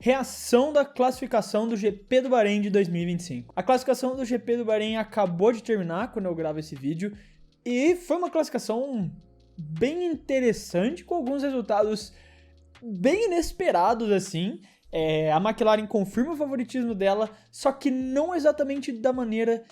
Reação da classificação do GP do Bahrein de 2025. A classificação do GP do Bahrein acabou de terminar quando eu gravo esse vídeo e foi uma classificação bem interessante, com alguns resultados bem inesperados assim. A McLaren confirma o favoritismo dela, só que não exatamente da maneira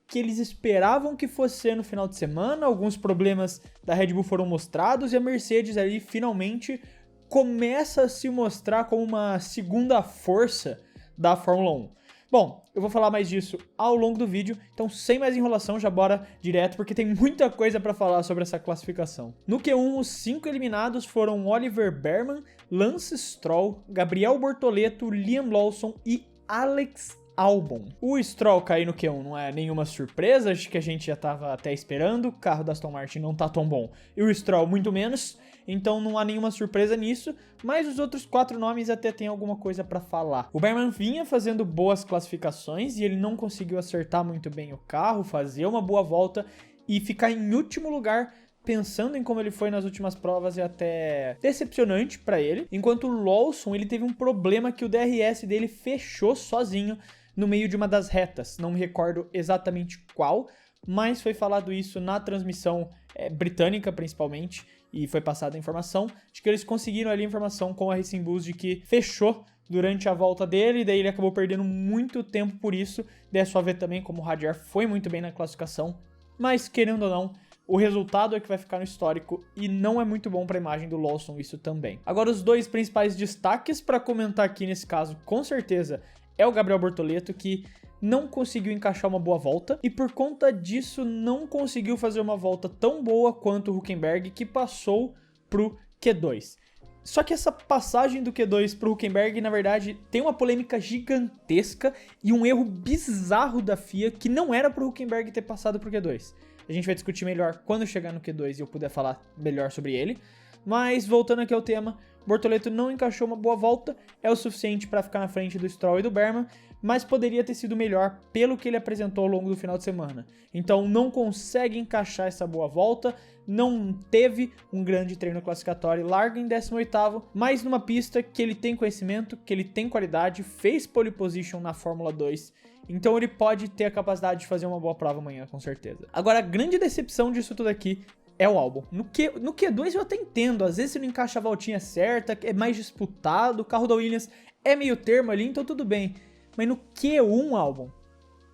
que eles esperavam que fosse ser no final de semana. Alguns problemas da Red Bull foram mostrados e a Mercedes ali finalmente começa a se mostrar como uma segunda força da Fórmula 1. Bom, eu vou falar mais disso ao longo do vídeo, então sem mais enrolação, já bora direto, porque tem muita coisa para falar sobre essa classificação. No Q1, os 5 eliminados foram Oliver Behrman, Lance Stroll, Gabriel Bortoleto, Liam Lawson e Alex Albon. O Stroll cair no Q1 não é nenhuma surpresa, acho que a gente já tava até esperando, o carro da Aston Martin não tá tão bom, e o Stroll muito menos, então não há nenhuma surpresa nisso, mas os outros 4 nomes até tem alguma coisa pra falar. O Behrman vinha fazendo boas classificações e ele não conseguiu acertar muito bem o carro, fazer uma boa volta e ficar em último lugar. Pensando em como ele foi nas últimas provas, é até decepcionante pra ele. Enquanto o Lawson, ele teve um problema que o DRS dele fechou sozinho no meio de uma das retas. Não me recordo exatamente qual, mas foi falado isso na transmissão britânica, principalmente, e foi passada a informação de que eles conseguiram ali a informação com a Racing Bulls de que fechou durante a volta dele, e daí ele acabou perdendo muito tempo por isso. Daí é só ver também como o Hadjar foi muito bem na classificação, mas querendo ou não, o resultado é que vai ficar no histórico e não é muito bom para a imagem do Lawson isso também. Agora, os dois principais destaques para comentar aqui nesse caso, com certeza, é o Gabriel Bortoleto, que não conseguiu encaixar uma boa volta e por conta disso não conseguiu fazer uma volta tão boa quanto o Hülkenberg, que passou pro Q2. Só que essa passagem do Q2 pro Hülkenberg, na verdade, tem uma polêmica gigantesca e um erro bizarro da FIA, que não era pro Hülkenberg ter passado pro Q2. A gente vai discutir melhor quando chegar no Q2 e eu puder falar melhor sobre ele. Mas, voltando aqui ao tema, Bortoleto não encaixou uma boa volta, é o suficiente para ficar na frente do Stroll e do Behrman, mas poderia ter sido melhor pelo que ele apresentou ao longo do final de semana. Então não consegue encaixar essa boa volta, não teve um grande treino classificatório, larga em 18º, mas numa pista que ele tem conhecimento, que ele tem qualidade, fez pole position na Fórmula 2, então ele pode ter a capacidade de fazer uma boa prova amanhã, com certeza. Agora, a grande decepção disso tudo aqui é o Albon. No Q2 eu até entendo, às vezes você não encaixa a voltinha certa, é mais disputado, o carro da Williams é meio termo ali, então tudo bem. Mas no Q1, Albon,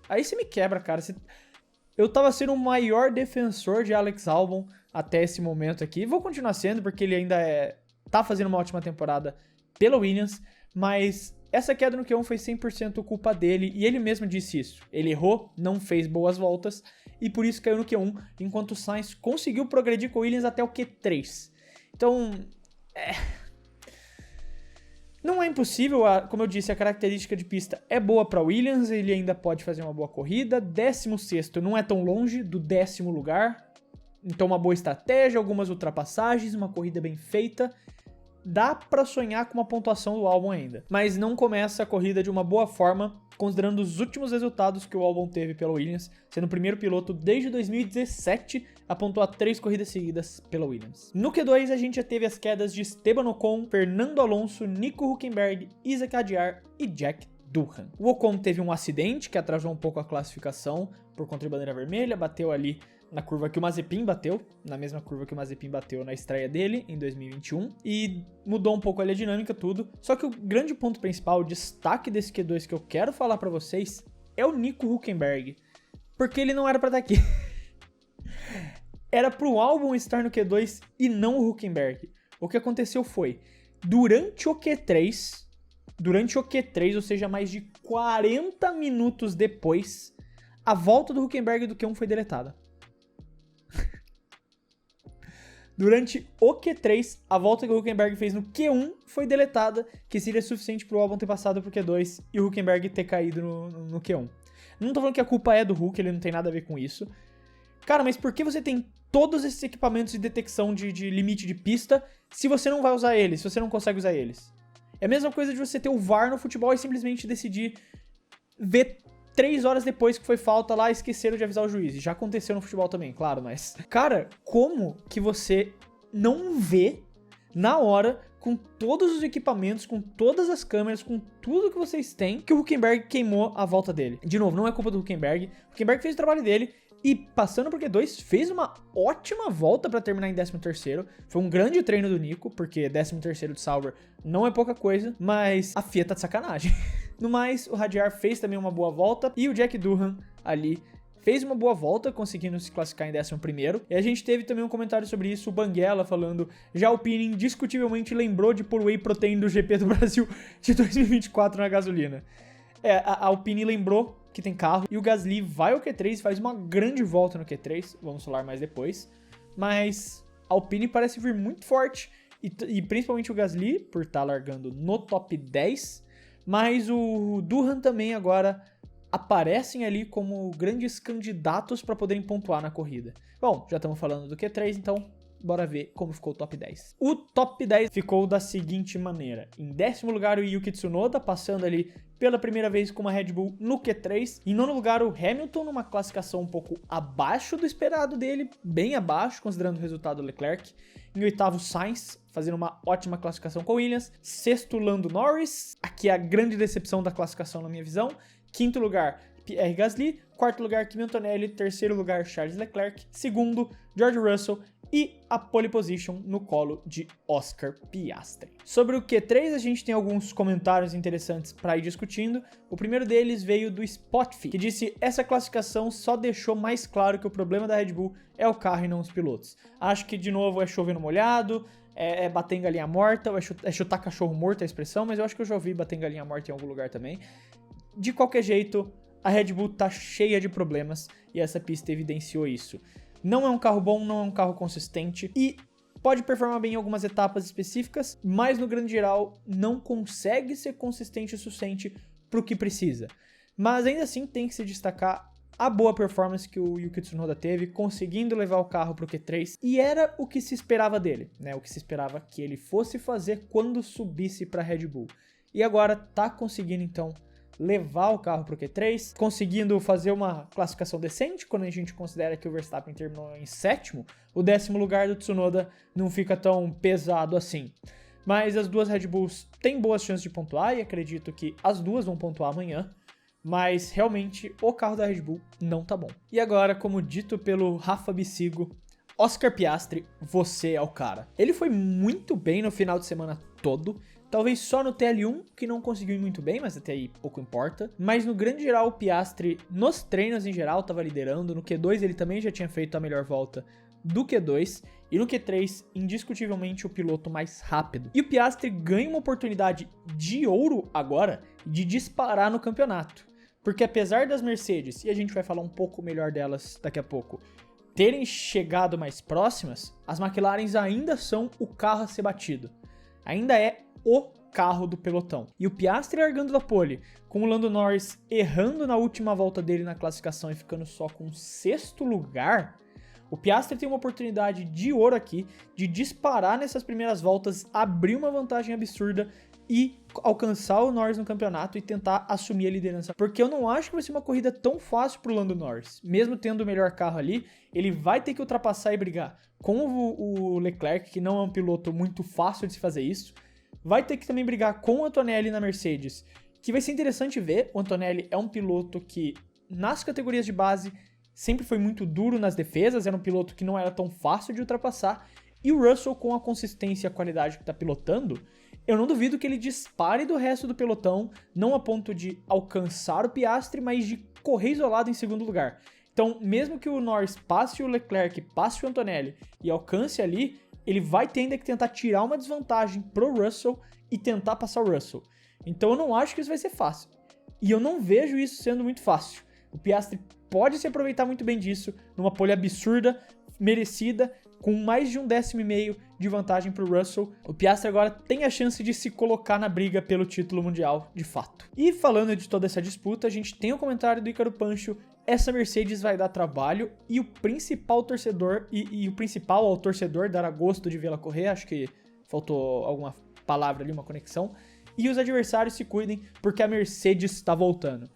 aí você me quebra, cara. Eu tava sendo o maior defensor de Alex Albon até esse momento aqui. Vou continuar sendo, porque ele ainda tá fazendo uma ótima temporada pela Williams, mas essa queda no Q1 foi 100% culpa dele, e ele mesmo disse isso. Ele errou, não fez boas voltas, e por isso caiu no Q1, enquanto o Sainz conseguiu progredir com o Williams até o Q3. Então, não é impossível, como eu disse, a característica de pista é boa para Williams, ele ainda pode fazer uma boa corrida. 16º não é tão longe do 10º lugar, então uma boa estratégia, algumas ultrapassagens, uma corrida bem feita. Dá pra sonhar com uma pontuação do Albon ainda, mas não começa a corrida de uma boa forma, considerando os últimos resultados que o Albon teve pela Williams, sendo o primeiro piloto desde 2017 a pontuar 3 corridas seguidas pela Williams. No Q2 a gente já teve as quedas de Esteban Ocon, Fernando Alonso, Nico Hülkenberg, Isack Hadjar e Jack Doohan. O Ocon teve um acidente que atrasou um pouco a classificação por conta de bandeira vermelha, bateu ali na curva que o Mazepin bateu, na mesma curva que o Mazepin bateu na estreia dele em 2021, e mudou um pouco ali a dinâmica, tudo. Só que o grande ponto principal, o destaque desse Q2 que eu quero falar pra vocês, é o Nico Hülkenberg, porque ele não era pra estar aqui. Era pro Albon estar no Q2 e não o Hülkenberg. O que aconteceu foi, durante o Q3, ou seja, mais de 40 minutos depois, a volta do Hülkenberg do Q1 foi deletada. Durante o Q3, a volta que o Hülkenberg fez no Q1 foi deletada, que seria suficiente pro Albon ter passado pro Q2 e o Hülkenberg ter caído no Q1. Não tô falando que a culpa é do Hulk, ele não tem nada a ver com isso. Cara, mas por que você tem todos esses equipamentos de detecção de limite de pista se você não vai usar eles, se você não consegue usar eles? É a mesma coisa de você ter o VAR no futebol e simplesmente decidir ver 3 horas depois que foi falta lá, esqueceram de avisar o juiz. Já aconteceu no futebol também, claro, mas... Cara, como que você não vê na hora com todos os equipamentos, com todas as câmeras, com tudo que vocês têm, que o Hülkenberg queimou a volta dele. De novo, não é culpa do Hülkenberg. O Hülkenberg fez o trabalho dele e, passando por Q2, fez uma ótima volta para terminar em 13º. Foi um grande treino do Nico, porque 13º de Sauber não é pouca coisa, mas a FIA tá de sacanagem. No mais, o Hadjar fez também uma boa volta e o Jack Durham ali fez uma boa volta, conseguindo se classificar em 11º. E a gente teve também um comentário sobre isso, o Banguela falando: já a Alpine indiscutivelmente lembrou de pôr whey protein do GP do Brasil de 2024 na gasolina. A Alpine lembrou que tem carro, e o Gasly vai ao Q3, faz uma grande volta no Q3, vamos falar mais depois. Mas a Alpine parece vir muito forte, e principalmente o Gasly, por estar largando no top 10, mas o Durham também agora aparecem ali como grandes candidatos para poderem pontuar na corrida. Bom, já estamos falando do Q3, então bora ver como ficou o top 10. O top 10 ficou da seguinte maneira: em 10º lugar o Yuki Tsunoda, passando ali pela primeira vez com uma Red Bull no Q3. Em 9º lugar o Hamilton, numa classificação um pouco abaixo do esperado dele, bem abaixo, considerando o resultado do Leclerc. Em 8º, Sainz, fazendo uma ótima classificação com Williams. 6º, Lando Norris, aqui é a grande decepção da classificação na minha visão. 5º lugar, Pierre Gasly. 4º lugar, Kimi Antonelli. 3º lugar, Charles Leclerc. 2º, George Russell. E a pole position no colo de Oscar Piastri. Sobre o Q3, a gente tem alguns comentários interessantes para ir discutindo. O primeiro deles veio do Spotify, que disse: essa classificação só deixou mais claro que o problema da Red Bull é o carro e não os pilotos. Acho que, de novo, é chover no molhado, é bater em galinha morta, ou é chutar cachorro morto a expressão, mas eu acho que eu já ouvi bater em galinha morta em algum lugar também. De qualquer jeito, a Red Bull tá cheia de problemas e essa pista evidenciou isso. Não é um carro bom, não é um carro consistente e pode performar bem em algumas etapas específicas, mas no grande geral não consegue ser consistente o suficiente para o que precisa. Mas ainda assim tem que se destacar a boa performance que o Yuki Tsunoda teve, conseguindo levar o carro para o Q3, e era o que se esperava dele, né? O que se esperava que ele fosse fazer quando subisse para a Red Bull. E agora tá conseguindo então levar o carro para o Q3, conseguindo fazer uma classificação decente. Quando a gente considera que o Verstappen terminou em 7º, o 10º lugar do Tsunoda não fica tão pesado assim. Mas as duas Red Bulls têm boas chances de pontuar e acredito que as duas vão pontuar amanhã, mas realmente o carro da Red Bull não tá bom. E agora, como dito pelo Rafa Bissigo, Oscar Piastri, você é o cara. Ele foi muito bem no final de semana todo. Talvez só no TL1, que não conseguiu ir muito bem, mas até aí pouco importa. Mas no grande geral, o Piastri, nos treinos em geral, estava liderando. No Q2 ele também já tinha feito a melhor volta do Q2. E no Q3, indiscutivelmente, o piloto mais rápido. E o Piastri ganha uma oportunidade de ouro agora de disparar no campeonato. Porque apesar das Mercedes, e a gente vai falar um pouco melhor delas daqui a pouco, terem chegado mais próximas, as McLarens ainda são o carro a ser batido. Ainda é o carro do pelotão. E o Piastri largando da pole, com o Lando Norris errando na última volta dele na classificação e ficando só com 6º lugar, o Piastri tem uma oportunidade de ouro aqui, de disparar nessas primeiras voltas, abrir uma vantagem absurda e alcançar o Norris no campeonato e tentar assumir a liderança. Porque eu não acho que vai ser uma corrida tão fácil pro Lando Norris. Mesmo tendo o melhor carro ali, ele vai ter que ultrapassar e brigar com o Leclerc, que não é um piloto muito fácil de se fazer isso. Vai ter que também brigar com o Antonelli na Mercedes, que vai ser interessante ver. O Antonelli é um piloto que, nas categorias de base, sempre foi muito duro nas defesas, era um piloto que não era tão fácil de ultrapassar. E o Russell, com a consistência e a qualidade que está pilotando, eu não duvido que ele dispare do resto do pelotão, não a ponto de alcançar o Piastri, mas de correr isolado em 2º lugar. Então, mesmo que o Norris passe o Leclerc, passe o Antonelli e alcance ali, ele vai ter ainda que tentar tirar uma desvantagem pro Russell e tentar passar o Russell. Então eu não acho que isso vai ser fácil. E eu não vejo isso sendo muito fácil. O Piastri pode se aproveitar muito bem disso, numa pole absurda, merecida, com mais de 1,5 décimo de vantagem pro Russell. O Piastri agora tem a chance de se colocar na briga pelo título mundial, de fato. E falando de toda essa disputa, a gente tem o comentário do Ícaro Pancho: essa Mercedes vai dar trabalho, e o principal torcedor, e o principal ao torcedor dará gosto de vê-la correr, acho que faltou alguma palavra ali, uma conexão, e os adversários se cuidem, porque a Mercedes está voltando.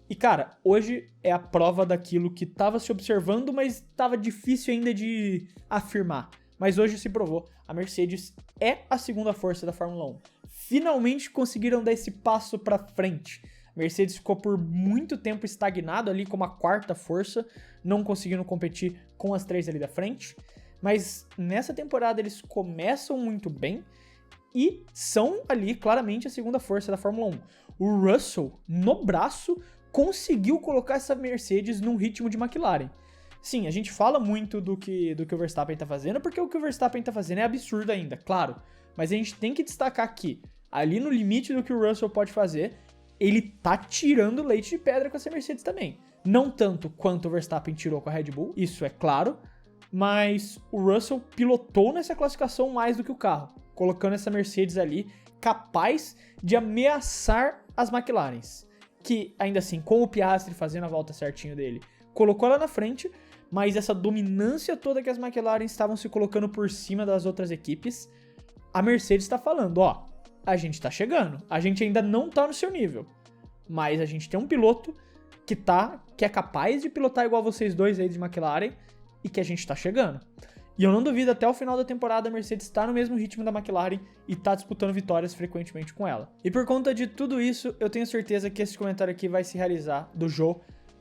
E cara, hoje é a prova daquilo que estava se observando, mas estava difícil ainda de afirmar. Mas hoje se provou, a Mercedes é a segunda força da Fórmula 1. Finalmente conseguiram dar esse passo para frente. Mercedes ficou por muito tempo estagnado ali como a quarta força, não conseguindo competir com as três ali da frente. Mas nessa temporada eles começam muito bem e são ali claramente a segunda força da Fórmula 1. O Russell, no braço, conseguiu colocar essa Mercedes num ritmo de McLaren. Sim, a gente fala muito do que o Verstappen tá fazendo, porque o que o Verstappen tá fazendo é absurdo ainda, claro. Mas a gente tem que destacar que, ali no limite do que o Russell pode fazer, ele tá tirando leite de pedra com essa Mercedes também. Não tanto quanto o Verstappen tirou com a Red Bull, isso é claro, mas o Russell pilotou nessa classificação mais do que o carro, colocando essa Mercedes ali capaz de ameaçar as McLarens, que ainda assim, com o Piastri fazendo a volta certinho dele, colocou lá na frente, mas essa dominância toda que as McLaren estavam se colocando por cima das outras equipes, a Mercedes está falando, ó, a gente tá chegando, a gente ainda não tá no seu nível, mas a gente tem um piloto que é capaz de pilotar igual vocês dois aí de McLaren e que a gente tá chegando. E eu não duvido, até o final da temporada a Mercedes tá no mesmo ritmo da McLaren e tá disputando vitórias frequentemente com ela. E por conta de tudo isso, eu tenho certeza que esse comentário aqui vai se realizar do Joe.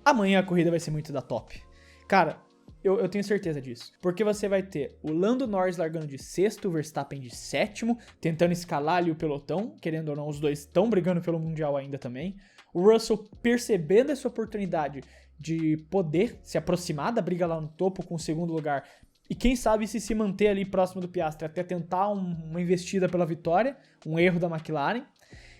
Amanhã a corrida vai ser muito da top. Cara, eu tenho certeza disso. Porque você vai ter o Lando Norris largando de sexto, o Verstappen de sétimo, tentando escalar ali o pelotão. Querendo ou não, os dois estão brigando pelo Mundial ainda também. O Russell percebendo essa oportunidade de poder se aproximar da briga lá no topo com o segundo lugar. E quem sabe se manter ali próximo do Piastri até tentar uma investida pela vitória. Um erro da McLaren.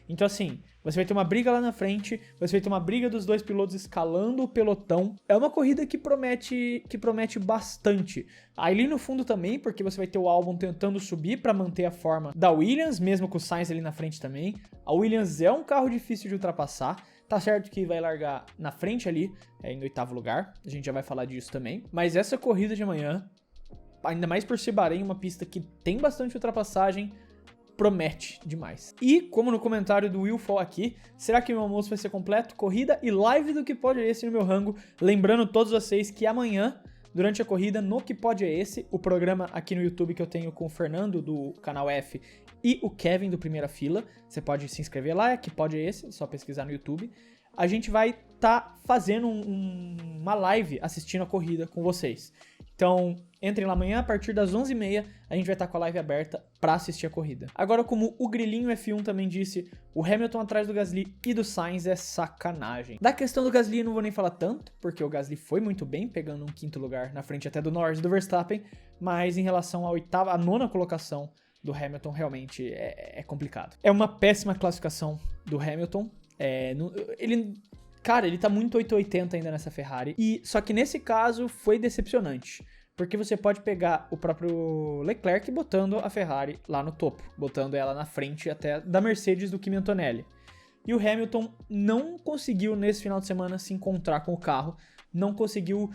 Então assim, você vai ter uma briga lá na frente, você vai ter uma briga dos dois pilotos escalando o pelotão. É uma corrida que promete bastante. Ali no fundo também, porque você vai ter o Albon tentando subir para manter a forma da Williams, mesmo com o Sainz ali na frente também. A Williams é um carro difícil de ultrapassar. Tá certo que vai largar na frente ali, em oitavo lugar. A gente já vai falar disso também. Mas essa corrida de amanhã, ainda mais por ser Bahrein, uma pista que tem bastante ultrapassagem, promete demais. E, como no comentário do Will Fall aqui, será que meu almoço vai ser completo? Corrida e live do Que Pode É Esse no meu rango. Lembrando todos vocês que amanhã, durante a corrida, no Que Pode É Esse, o programa aqui no YouTube que eu tenho com o Fernando, do canal F, e o Kevin, do Primeira Fila, você pode se inscrever lá, Que Pode É Esse, só pesquisar no YouTube. A gente vai estar fazendo uma live assistindo a corrida com vocês. Então, entrem lá amanhã, a partir das 11h30, a gente vai estar com a live aberta para assistir a corrida. Agora, como o Grilinho F1 também disse, o Hamilton atrás do Gasly e do Sainz é sacanagem. Da questão do Gasly, eu não vou nem falar tanto, porque o Gasly foi muito bem, pegando um quinto lugar na frente até do Norris e do Verstappen, mas em relação à nona colocação do Hamilton, realmente é complicado. É uma péssima classificação do Hamilton. Ele tá muito 880 ainda nessa Ferrari. Só que nesse caso foi decepcionante. Porque você pode pegar o próprio Leclerc botando a Ferrari lá no topo. Botando ela na frente até da Mercedes do Kimi Antonelli. E o Hamilton não conseguiu nesse final de semana se encontrar com o carro. Não conseguiu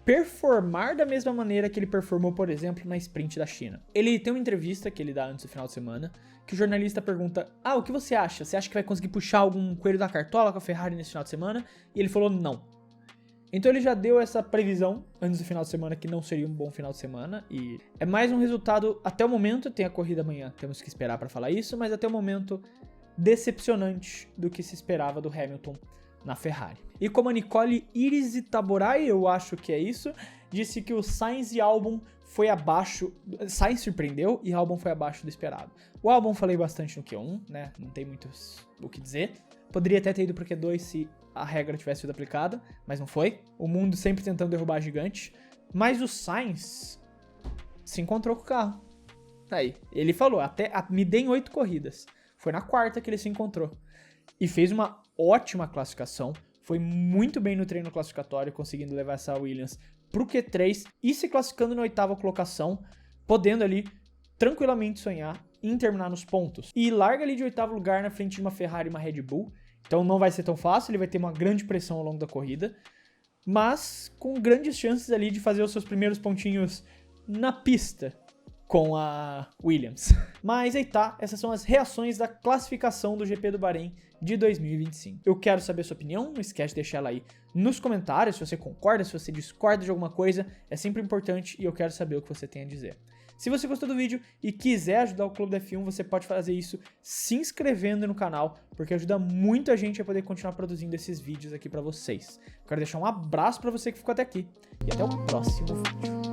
performar da mesma maneira que ele performou, por exemplo, na sprint da China. Ele tem uma entrevista que ele dá antes do final de semana, que o jornalista pergunta, o que você acha? Você acha que vai conseguir puxar algum coelho da cartola com a Ferrari nesse final de semana? E ele falou não. Então ele já deu essa previsão antes do final de semana que não seria um bom final de semana, e é mais um resultado, até o momento, tem a corrida amanhã, temos que esperar para falar isso, mas até o momento decepcionante do que se esperava do Hamilton na Ferrari. E como a Nicole Iris Itaborai, eu acho que é isso, disse que o Sainz e Albon foi abaixo, Sainz surpreendeu e Albon foi abaixo do esperado. O Albon falei bastante no Q1, né, não tem muito o que dizer. Poderia até ter ido pro Q2 se a regra tivesse sido aplicada, mas não foi. O mundo sempre tentando derrubar gigante. Mas o Sainz se encontrou com o carro. Aí, ele falou, me deem 8 corridas. Foi na quarta que ele se encontrou. E fez uma ótima classificação. Foi muito bem no treino classificatório, conseguindo levar essa Williams pro Q3 e se classificando na 8ª colocação, podendo ali tranquilamente sonhar em terminar nos pontos. E larga ali de 8º lugar na frente de uma Ferrari e uma Red Bull. Então não vai ser tão fácil, ele vai ter uma grande pressão ao longo da corrida, mas com grandes chances ali de fazer os seus primeiros pontinhos na pista com a Williams. Mas aí tá, essas são as reações da classificação do GP do Bahrein de 2025. Eu quero saber a sua opinião, não esquece de deixar ela aí nos comentários, se você concorda, se você discorda de alguma coisa, é sempre importante e eu quero saber o que você tem a dizer. Se você gostou do vídeo e quiser ajudar o Clube da F1, você pode fazer isso se inscrevendo no canal, porque ajuda muito a gente a poder continuar produzindo esses vídeos aqui pra vocês. Quero deixar um abraço pra você que ficou até aqui e até o próximo vídeo.